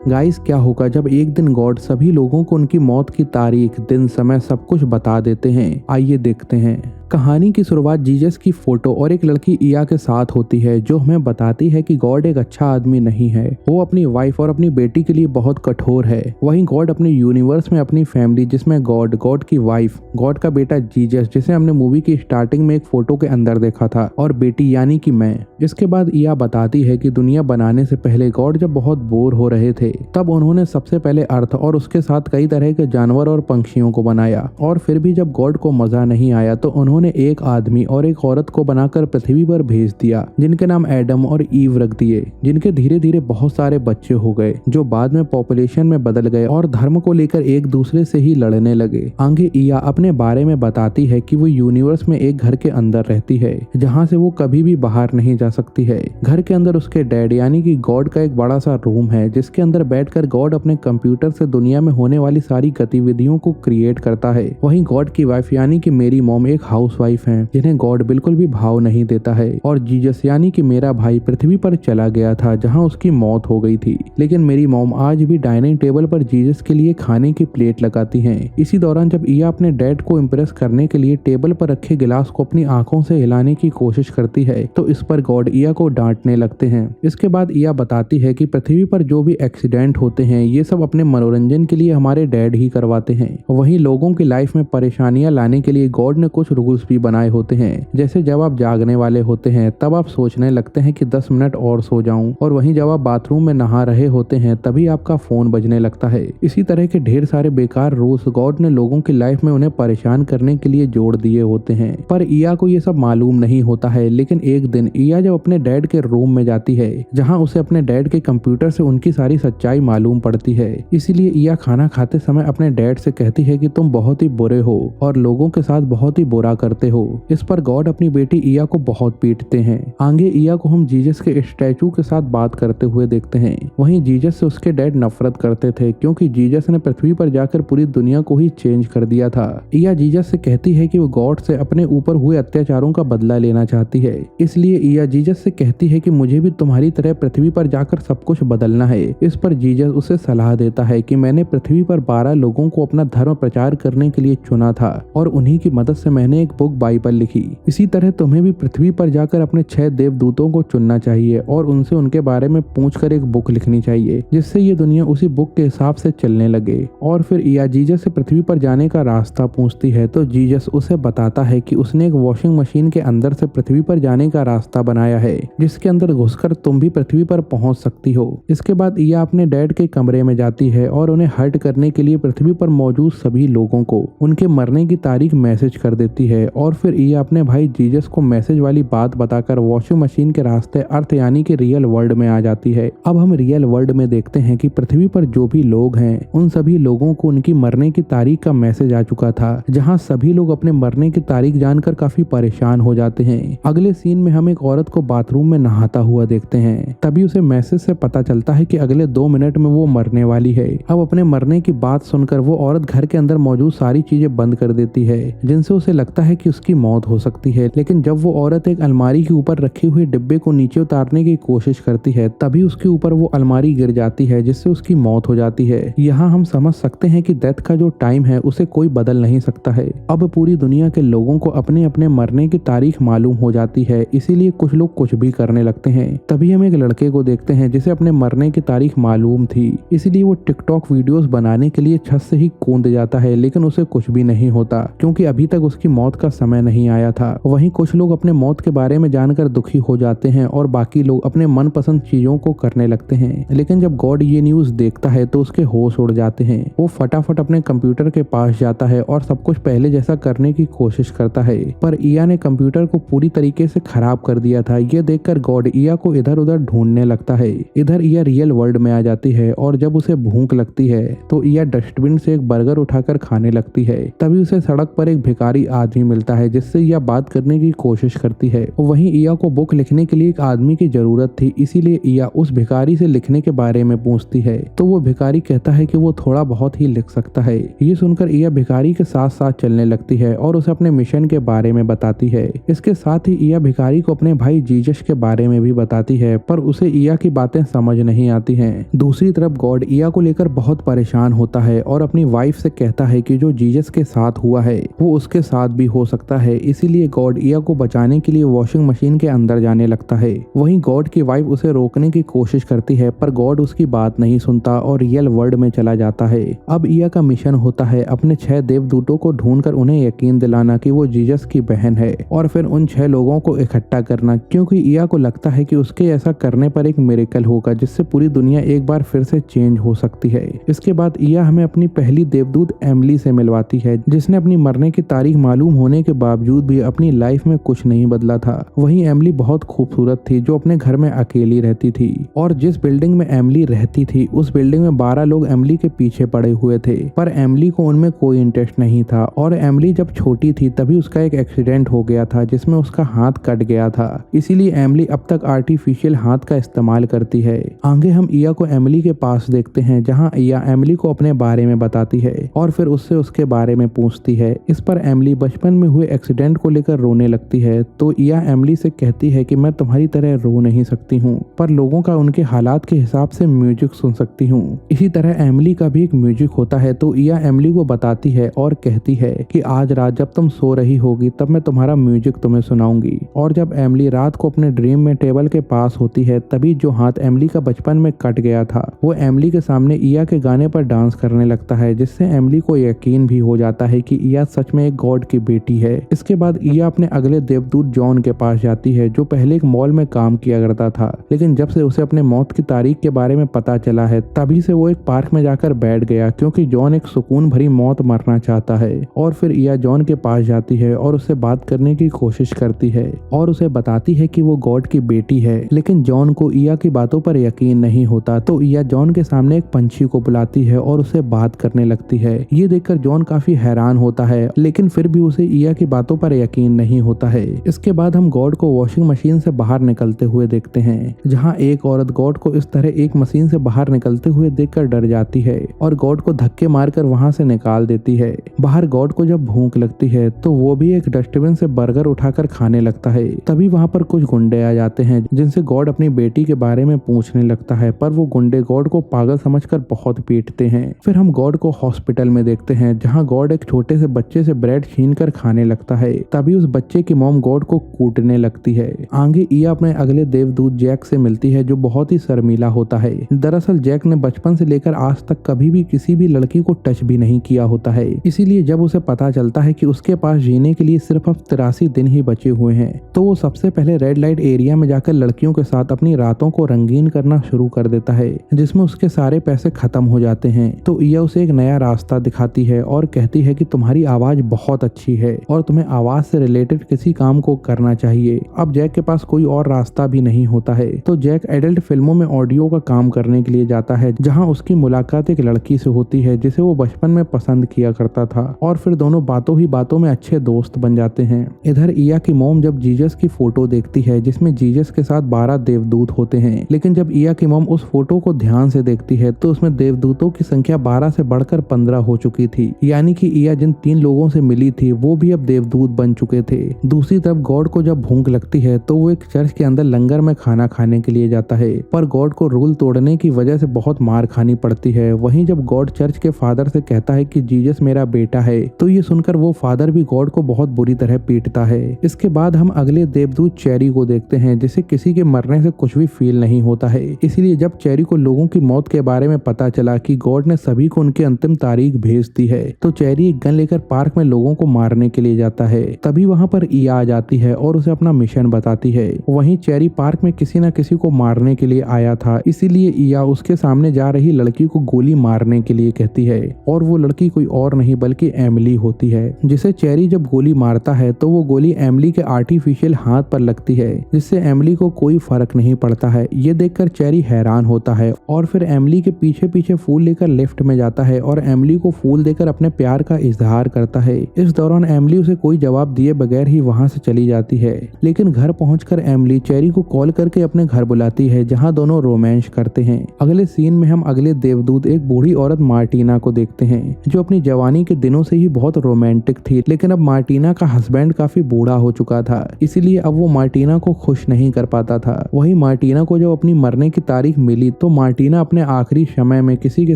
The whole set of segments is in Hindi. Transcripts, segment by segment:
गाइस, क्या होगा जब एक दिन गॉड सभी लोगों को उनकी मौत की तारीख, दिन, समय सब कुछ बता देते हैं। आइए देखते हैं। कहानी की शुरुआत जीसस की फोटो और एक लड़की इया के साथ होती है, जो हमें बताती है कि गॉड एक अच्छा आदमी नहीं है। वो अपनी वाइफ और अपनी बेटी के लिए बहुत कठोर है। वहीं गॉड अपने यूनिवर्स में अपनी फैमिली, जिसमें गॉड, गॉड की वाइफ, गॉड का बेटा जीसस, जिसे हमने मूवी की स्टार्टिंग में एक फोटो के अंदर देखा था, और बेटी यानी कि मैं। इसके बाद इया बताती है कि दुनिया बनाने से पहले गॉड जब बहुत बोर हो रहे थे, तब उन्होंने सबसे पहले अर्थ और उसके साथ कई तरह के जानवर और पंछियों को बनाया। और फिर भी जब गॉड को मजा नहीं आया तो उन्होंने एक आदमी और एक औरत को बनाकर पृथ्वी पर भेज दिया, जिनके नाम एडम और ईव रख दिए, जिनके धीरे धीरे बहुत सारे बच्चे हो गए, जो बाद में पॉपुलेशन में बदल गए और धर्म को लेकर एक दूसरे से ही लड़ने लगे। आगे इया अपने बारे में बताती है कि वो यूनिवर्स में एक घर के अंदर रहती है, जहाँ से वो कभी भी बाहर नहीं जा सकती है। घर के अंदर उसके डैड यानी कि गॉड का एक बड़ा सा रूम है, जिसके अंदर बैठकर गॉड अपने कंप्यूटर से दुनिया में होने वाली सारी गतिविधियों को क्रिएट करता है। वहीं गॉड की वाइफ यानी कि मेरी मॉम एक हाउसवाइफ है, जिन्हें गॉड बिल्कुल भी भाव नहीं देता है। और जीसस यानी कि मेरा भाई पृथ्वी पर चला गया था, जहां उसकी मौत हो गई थी, लेकिन मेरी मॉम आज भी डाइनिंग टेबल पर जीसस के लिए खाने की प्लेट लगाती हैं। इसी दौरान जब इया अपने डैड को इम्प्रेस करने के लिए टेबल पर रखे गिलास को अपनी आंखों से हिलाने की कोशिश करती है, तो इस पर गॉड इया को डांटने लगते हैं। इसके बाद इया बताती है कि पृथ्वी पर जो भी एक्सीडेंट होते हैं, ये सब अपने मनोरंजन के लिए हमारे डैड ही करवाते हैं। वहीं लोगों की लाइफ में परेशानियां लाने के लिए गॉड ने कुछ रूल्स भी बनाए होते हैं, जैसे जब आप जागने वाले होते हैं तब आप सोचने लगते हैं कि 10 मिनट और सो जाऊं, और वहीं जब आप बाथरूम में नहा रहे होते हैं तभी आपका फोन बजने लगता है। इसी तरह के ढेर सारे बेकार रूल्स गॉड ने लोगों की लाइफ में उन्हें परेशान करने के लिए जोड़ दिए होते हैं। पर इया को ये सब मालूम नहीं होता है। लेकिन एक दिन इया जब अपने डैड के रूम में जाती है, जहाँ उसे अपने डैड के कंप्यूटर से उनकी सारी सच्चाई मालूम पड़ती है, इसीलिए इया खाना खाते समय अपने डैड से कहती है कि तुम बहुत ही बुरे हो और लोगों के साथ बहुत ही बुरा करते हो। इस पर गॉड अपनी बेटी इया को बहुत पीटते हैं। आगे इया को हम जीसस के स्टैचू के साथ बात करते हुए देखते हैं। वहीं जीसस से उसके डैड नफरत करते थे, क्योंकि जीसस ने पृथ्वी पर जाकर पूरी दुनिया को ही चेंज कर दिया था। इया जीसस से कहती है कि वो गॉड से अपने ऊपर हुए अत्याचारों का बदला लेना चाहती है। इसलिए इया जीसस से कहती है कि मुझे भी तुम्हारी तरह पृथ्वी पर जाकर सब कुछ बदलना है। इस पर जीसस उसे सलाह देता है कि मैंने पृथ्वी पर 12 लोगों को अपना धर्म प्रचार करने के लिए चुना था, और उन्हीं की मदद से मैंने एक बुक बाइबल लिखी। इसी तरह तुम्हें भी पृथ्वी पर जाकर अपने 6 देवदूतों को चुनना चाहिए और उनसे उनके बारे में पूछकर एक बुक लिखनी चाहिए, जिससे ये दुनिया उसी बुक के हिसाब से चलने लगे। और फिर इया जीसस से पृथ्वी पर जाने का रास्ता पूछती है, तो जीसस उसे बताता है कि उसने एक वॉशिंग मशीन के अंदर से पृथ्वी पर जाने का रास्ता बनाया है, जिसके अंदर घुसकर तुम भी पृथ्वी पर पहुंच सकती हो। इसके बाद इया अपने डैड के कमरे में जाती है और उन्हें हर्ट करने के लिए पृथ्वी पर मौजूद सभी लोगों को उनके मरने की तारीख मैसेज कर देती है। और फिर इया अपने भाई जीसस को मैसेज वाली बात बताकर वॉशिंग मशीन के रास्ते अर्थ यानी कि रियल वर्ल्ड में आ जाती है। अब हम रियल वर्ल्ड में देखते हैं कि पृथ्वी पर जो भी लोग हैं, उन सभी लोगों को उनकी मरने की तारीख का मैसेज आ चुका था, जहां सभी लोग अपने मरने की तारीख जानकर काफी परेशान हो जाते हैं। अगले सीन में हम एक औरत को बाथरूम में नहाता हुआ देखते हैं। तभी उसे मैसेज से पता चलता है कि अगले 2 मिनट में वो मरने वाली है। अब अपने मरने की बात सुनकर वो औरत घर के अंदर मौजूद सारी चीजें बंद कर देती है, जिनसे उसे लगता है कि उसकी मौत हो सकती है। लेकिन जब वो औरत एक अलमारी के ऊपर रखे हुए डिब्बे को नीचे उतारने की कोशिश करती है, तभी उसके ऊपर वो अलमारी गिर जाती है, जिससे उसकी मौत हो जाती है। यहाँ हम समझ सकते हैं कि डेथ का जो टाइम है उसे कोई बदल नहीं सकता है। अब पूरी दुनिया के लोगों को अपने अपने मरने की तारीख मालूम हो जाती है, इसीलिए कुछ लोग कुछ भी करने लगते हैं। तभी हम एक लड़के को देखते हैं जिसे अपने मरने की तारीख मालूम थी, इसलिए वो टिकटॉक वीडियोस बनाने के लिए छत से ही कूद जाता है, लेकिन उसे कुछ भी नहीं होता, क्योंकि अभी तक उसकी मौत का समय नहीं आया था। वहीं कुछ लोग अपने मौत के बारे में जानकर दुखी हो जाते हैं और बाकी लोग अपने मनपसंद चीजों को करने लगते हैं। लेकिन जब गॉड ये न्यूज देखता है तो उसके होश उड़ जाते हैं। वो फटाफट अपने कंप्यूटर के पास जाता है और सब कुछ पहले जैसा करने की कोशिश करता है, पर इया ने कंप्यूटर को पूरी तरीके से खराब कर दिया था। ये देखकर गॉड इया को इधर उधर ढूंढने लगता है। इधर इया रियल वर्ल्ड में आ जाती है और जब उसे भूख लगती है तो इया डस्टबिन से एक बर्गर उठाकर खाने लगती है। तभी उसे सड़क पर एक भिखारी आदमी मिलता है जिससे इया बात करने की कोशिश करती है। वहीं इया को बुक लिखने के लिए एक आदमी की जरूरत थी, इसीलिए इया उस भिखारी से लिखने के बारे में पूछती है। तो वो भिखारी कहता है कि वो थोड़ा बहुत ही लिख सकता है। ये सुनकर इया भिखारी के साथ साथ चलने लगती है और उसे अपने मिशन के बारे में बताती है। इसके साथ ही इया भिखारी को अपने भाई जीजस के बारे में भी बताती है, पर उसे इया की बातें समझ नहीं आती हैं। दूसरी तरफ गॉड इया को लेकर बहुत परेशान होता है और अपनी वाइफ से कहता है कि जो जीजस के साथ हुआ है वो उसके साथ भी हो सकता है। इसीलिए गॉड इया को बचाने के लिए वॉशिंग मशीन के अंदर जाने लगता है। वहीं गॉड की वाइफ उसे रोकने की कोशिश करती है, पर गॉड उसकी बात नहीं सुनता और रियल वर्ल्ड में चला जाता है। अब इया का मिशन होता है अपने 6 देवदूतों को ढूंढकर उन्हें यकीन दिलाना कि वो जीजस की बहन है और फिर उन 6 लोगों को इकट्ठा करना, क्योंकि इया को लगता है कि उसके ऐसा करने पर एक मिरेकल होगा जिससे पूरी दुनिया एक बार फिर से चेंज हो सकती है। इसके बाद इया हमें अपनी पहली देवदूत एमिली से मिलवाती है, जिसने अपनी मरने की तारीख मालूम होने के बावजूद भी अपनी लाइफ में कुछ नहीं बदला था। वहीं एमिली बहुत खूबसूरत थी जो अपने घर में अकेली रहती थी, और जिस बिल्डिंग में एमिली रहती थी उस बिल्डिंग में 12 लोग एमिली के पीछे पड़े हुए थे, पर एमिली को उनमें कोई इंटरेस्ट नहीं था। और एमिली जब छोटी थी तभी उसका एक एक्सीडेंट हो गया था जिसमें उसका हाथ कट गया था, इसीलिए एमिली अब तक आर्टिफिशियल हाथ का इस्तेमाल करती है। आगे हम इया को एमिली के पास देखते हैं, जहां इया एमिली को अपने बारे में बताती है और फिर उससे उसके बारे में पूछती है। इस पर एमिली बचपन में हुए एक्सीडेंट को लेकर रोने लगती है। तो इया एमिली से कहती है कि मैं तुम्हारी तरह रो नहीं सकती हूँ, पर लोगों का उनके हालात के हिसाब से म्यूजिक सुन सकती हूँ। इसी तरह एमिली का भी एक म्यूजिक होता है। तो इया एमिली को बताती है और कहती है कि आज रात जब तुम सो रही होगी तब मैं तुम्हारा म्यूजिक तुम्हें सुनाऊंगी। और जब एमिली रात को अपने ड्रीम में टेबल के पास होती है तभी जो हाथ एमिली का बचपन में कट गया था वो एमिली के सामने इया के गाने पर डांस करने लगता है, जिससे एमिली को यकीन भी हो जाता है कि इया सच में एक गॉड की बेटी है। इसके बाद इया अपने अगले देवदूत जॉन के पास जाती है, जो पहले एक मॉल में काम किया करता था, लेकिन जब से उसे अपने मौत की तारीख के बारे में पता चला है तभी से वो एक पार्क में जाकर बैठ गया, क्योंकि जॉन एक सुकून भरी मौत मरना चाहता है। और फिर इया जॉन के पास जाती है और उससे बात करने की कोशिश करती है और उसे बताती है कि वो गॉड की बेटी है, लेकिन जॉन को इया की बातों पर यकीन नहीं होता। तो इया जॉन के सामने एक पंछी को बुलाती है और उससे बात करने लगती है। ये देखकर जॉन काफी हैरान होता है, लेकिन फिर भी उसे इया की बातों पर यकीन नहीं होता है। इसके बाद हम गॉड को वॉशिंग मशीन से बाहर निकलते हुए देखते हैं, जहाँ एक औरत गॉड को इस तरह एक मशीन से बाहर निकलते हुए देखकर डर जाती है और गॉड को धक्के मारकर वहाँ से निकाल देती है। बाहर गॉड को जब भूख लगती है तो वो भी एक डस्टबिन से बर्गर उठाकर खाने लगता है। तभी वहाँ पर कुछ गुंडे आ जाते हैं जिनसे गॉड अपनी बेटी के बारे में पूछने लगता है, पर वो गुंडे गॉड को पागल समझकर बहुत पीटते हैं। फिर हम गॉड को हॉस्पिटल में देखते हैं, जहाँ गॉड एक छोटे से बच्चे से ब्रेड छीनकर खाने लगता है। तभी उस बच्चे की मॉम गॉड को कूटने लगती है। आगे इया अपने अगले देवदूत जैक से मिलती है, जो बहुत ही शर्मीला होता है। दरअसल जैक ने बचपन से लेकर आज तक कभी भी किसी भी लड़की को टच भी नहीं किया होता है, इसीलिए जब उसे पता चलता है कि उसके पास जीने के लिए सिर्फ अब 83 दिन ही बचे हुए हैं तो वो सबसे पहले रेड लाइट एरिया में जाकर लड़कियों के साथ अपनी रातों को रंगीन करना शुरू कर देता है, जिसमें उसके सारे पैसे खत्म हो जाते हैं। तो इया उसे एक नया रास्ता दिखाती है और कहती है कि तुम्हारी आवाज बहुत अच्छी है और तुम्हें आवाज से रिलेटेड किसी काम को करना चाहिए। अब जैक के पास कोई और रास्ता भी नहीं होता है, तो जैक एडल्ट फिल्मों में ऑडियो का काम करने के लिए जाता है, जहाँ उसकी मुलाकात एक लड़की से होती है जिसे वो बचपन में पसंद किया करता था, और फिर दोनों बातों ही बातों में अच्छे दोस्त बन जाते हैं। इधर इया की मॉम जब जीजस की फोटो देखती है जिसमें जीजस के साथ 12 देवदूत होते हैं, लेकिन जब इया की मॉम उस फोटो को ध्यान से देखती है तो उसमें देवदूतों की संख्या 12 से बढ़कर 15 हो चुकी थी, यानी कि इया जिन 3 लोगों से मिली थी वो भी अब देवदूत बन चुके थे। दूसरी तरफ गॉड को जब भूख लगती है तो वो एक चर्च के अंदर लंगर में खाना खाने के लिए जाता है, पर गॉड को रूल तोड़ने की वजह से बहुत मार खानी पड़ती है। वहीं जब गॉड चर्च के फादर से कहता है कि जीजस मेरा बेटा है, तो ये सुनकर वो फादर भी गॉड को बहुत बुरी तरह पीटता है। इसके बाद हम अगले देवदूत चेरी को देखते हैं, जिसे किसी के मरने से कुछ भी फील नहीं होता है। इसलिए जब चेरी को लोगों की मौत के बारे में पता चला कि गॉड ने सभी को उनकी अंतिम तारीख भेज दी है, तो चेरी एक गन लेकर पार्क में लोगों को मारने के लिए जाता है। तभी वहाँ पर इया आ जाती है और उसे अपना मिशन बताती है। वहीं चेरी पार्क में किसी न किसी को मारने के लिए आया था, इसीलिए इया उसके सामने जा रही लड़की को गोली मारने के लिए कहती है, और वो लड़की कोई और नहीं बल्कि एमिली होती है, जिसे चेरी जब गोली मारता है तो वो गोली एमिली के आर्टिफिशियल हाथ पर लगती है, जिससे एमिली को कोई फर्क नहीं पड़ता है। ये देखकर चेरी हैरान होता है और फिर एमिली के पीछे पीछे फूल लेकर लिफ्ट में जाता है और एमिली को फूल देकर अपने प्यार का इजहार करता है। इस दौरान एमिली उसे कोई जवाब दिए बगैर ही वहाँ से चली जाती है। लेकिन घर पहुंचकर एमिली चेरी को कॉल करके अपने घर बुलाती है, जहाँ दोनों रोमांस करते हैं। अगले सीन में हम अगले देवदूत एक बूढ़ी औरत मार्टिना को देखते हैं, जो अपनी जवानी के दिनों से ही बहुत रोमांटिक थी। लेकिन अब मार्टिना का हस्बैंड काफी बूढ़ा हो चुका था, इसीलिए अब वो मार्टिना को खुश नहीं कर पाता था। वहीं मार्टिना को जब अपनी मरने की तारीख मिली तो मार्टिना अपने आखिरी समय में किसी के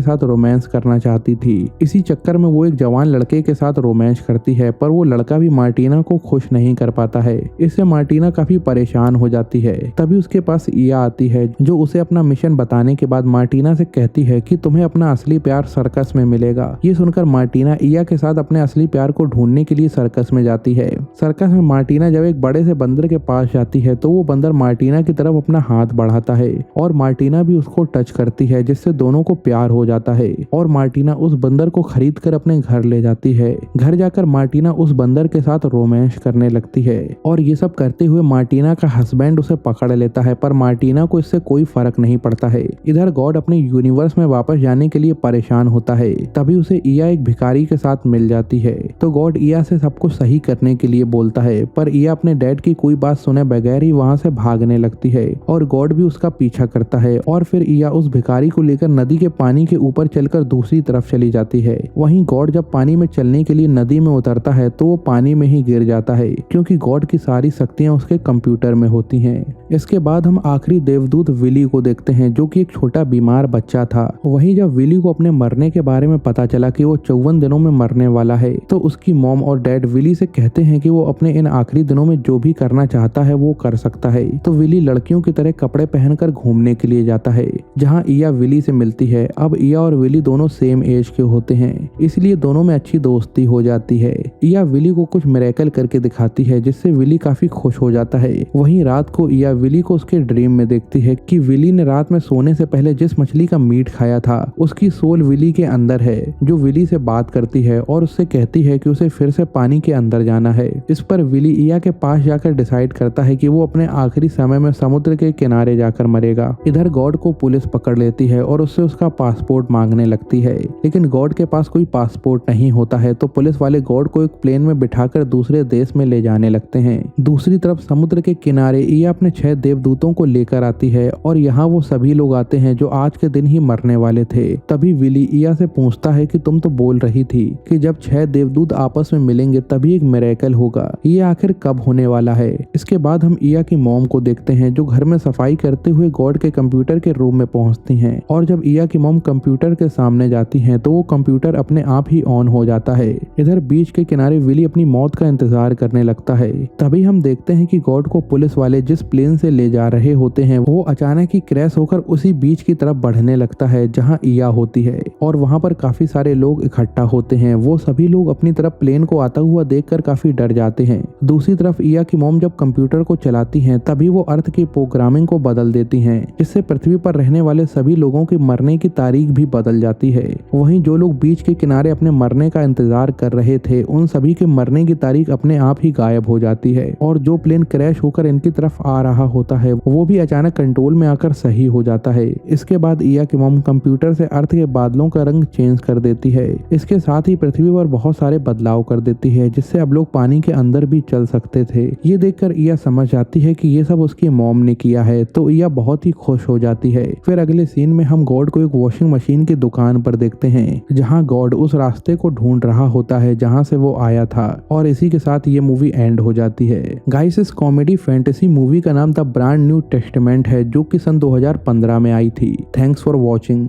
साथ रोमांस करना चाहती थी। इसी चक्कर में वो एक जवान लड़के के साथ रोमांस करती है, पर वो लड़का भी मार्टिना को खुश नहीं कर पाता है। इससे मार्टिना काफी परेशान हो जाती है। तभी उसके पास इया आती है, जो उसे अपना मिशन बताने के बाद मार्टिना से कहती है कि तुम्हें अपना असली प्यार सर्कस में मिलेगा। ये सुनकर मार्टिना इया के साथ अपने असली प्यार को ढूंढने के लिए सर्कस में जाती है। सर्कस में मार्टिना जब एक बड़े से बंदर के पास जाती है तो वो बंदर मार्टिना की तरफ अपना हाथ बढ़ाता है और मार्टिना भी उसको टच करती है, जिससे दोनों को प्यार हो जाता है और मार्टिना उस बंदर को खरीद कर अपने घर ले जाती है। घर जाकर मार्टिना उस बंदर के साथ रोमांस करने लगती है और ये सब करते हुए मार्टिना का हस्बैंड उसे पकड़ लेता है, पर मार्टिना को इससे कोई फर्क नहीं पड़ता है। इधर गॉड अपने यूनिवर्स में वापस जाने के लिए परेशान होता है। तभी उसे इया एक भिखारी के साथ मिल जाती है, तो गॉड इया से सब कुछ सही करने के लिए बोलता है, पर इया अपने डैड की कोई बात सुने बगैर ही वहाँ से भागने लगती है और गॉड भी उसका पीछा करता है और फिर इया उस भिखारी को लेकर नदी के पानी के ऊपर चलकर दूसरी तरफ चली जाती है। वहीं गॉड जब पानी में चलने के लिए नदी में उतरता है तो वो पानी में ही गिर जाता है, क्योंकि गॉड की सारी शक्तियां उसके कंप्यूटर में होती हैं। इसके बाद हम आखिरी देवदूत विली को देखते हैं, जो कि एक छोटा बीमार बच्चा था। वहीं जब विली को अपने मरने के बारे में पता चला कि वो 54 दिनों में मरने वाला है, तो उसकी मॉम और डैड विली से कहते हैं कि वो अपने इन आखिरी दिनों में जो भी करना चाहता है वो कर सकता है। तो विली लड़कियों की तरह कपड़े पहनकर घूमने के लिए जाता है, जहाँ इया विली से मिलती है। अब इया और विली दोनों सेम एज के होते हैं, इसलिए दोनों में अच्छी दोस्ती हो जाती है। इया विली को कुछ मिरेकल करके दिखाती है, जिससे विली काफी खुश हो जाता है। वहीं रात को इया विली को उसके ड्रीम में देखती है कि विली ने रात में सोने से पहले जिस मछली का मीट खाया था उसकी सोल विली के अंदर है, जो विली से बात करती है और उससे कहती है कि उसे फिर से पानी के अंदर जाना है। इस पर विली इया के पास जाकर डिसाइड करता है कि वो अपने आखिरी समय में समुद्र के किनारे जाकर मरेगा। इधर गॉड को पुलिस पकड़ लेती है और उससे उसका पासपोर्ट मांगने लगती है, लेकिन गॉड के पास कोई पासपोर्ट नहीं होता है, तो पुलिस वाले गॉड को एक प्लेन में बिठाकर दूसरे देश में ले जाने लगते हैं। दूसरी तरफ समुद्र के किनारे इया अपने 6 देवदूतों को लेकर आती है और यहाँ वो सभी लोग आते हैं जो आज के दिन ही मरने वाले थे। तभी विली इया से पूछता है कि तुम तो बोल रही थी कि जब 6 देवदूत आपस में मिलेंगे तभी एक मिरेकल होगा, ये आखिर कब होने वाला है। इसके बाद हम इया की मॉम को देखते हैं, जो घर में सफाई करते हुए गॉड के कंप्यूटर के रूम में पहुंचती हैं और जब इया की मॉम कंप्यूटर के सामने जाती हैं तो वो कंप्यूटर अपने आप ही ऑन हो जाता है। इधर बीच के किनारे विली अपनी मौत का इंतजार करने लगता है। तभी हम देखते हैं कि गॉड को पुलिस वाले जिस प्लेन से ले जा रहे होते हैं वो अचानक ही क्रैश होकर उसी बीच की तरफ बढ़ने लगता है जहां इया होती है और वहां पर काफी सारे लोग इकट्ठा होते हैं। वो सभी लोग अपनी तरफ प्लेन को आता हुआ देखकर काफी डर जाते हैं। दूसरी तरफ इया की मॉम जब कंप्यूटर को चलाती हैं तभी वो अर्थ की प्रोग्रामिंग को बदल देती हैं, जिससे पृथ्वी पर रहने वाले सभी लोगों की मरने की तारीख भी बदल जाती है। वहीं जो लोग बीच के किनारे अपने मरने का इंतजार कर रहे थे उन सभी के मरने की तारीख अपने आप ही गायब हो जाती है और जो प्लेन क्रैश होकर इनकी तरफ आ रहा होता है वो भी अचानक कंट्रोल में आकर सही हो जाता है। इसके बाद इया की मॉम कंप्यूटर से अर्थ के बादलों का रंग चेंज कर देती है। इसके साथ ही पृथ्वी पर बहुत सारे बदलाव कर देती है, जिससे अब लोग पानी के अंदर भी चल सकते थे। ये देखकर इया समझ जाती है कि ये सब उसकी मॉम ने किया है, तो इया बहुत ही खुश हो जाती है। फिर अगले सीन में हम गॉड को एक वॉशिंग मशीन की दुकान पर देखते हैं, जहां गॉड उस रास्ते को ढूंढ रहा होता है जहां से वो आया था और इसी के साथ ये मूवी एंड हो जाती है। गाइस, इस कॉमेडी फैंटेसी मूवी का नाम द ब्रांड न्यू टेस्टामेंट है, जो कि सन 2015 में आई थी। Thanks for watching.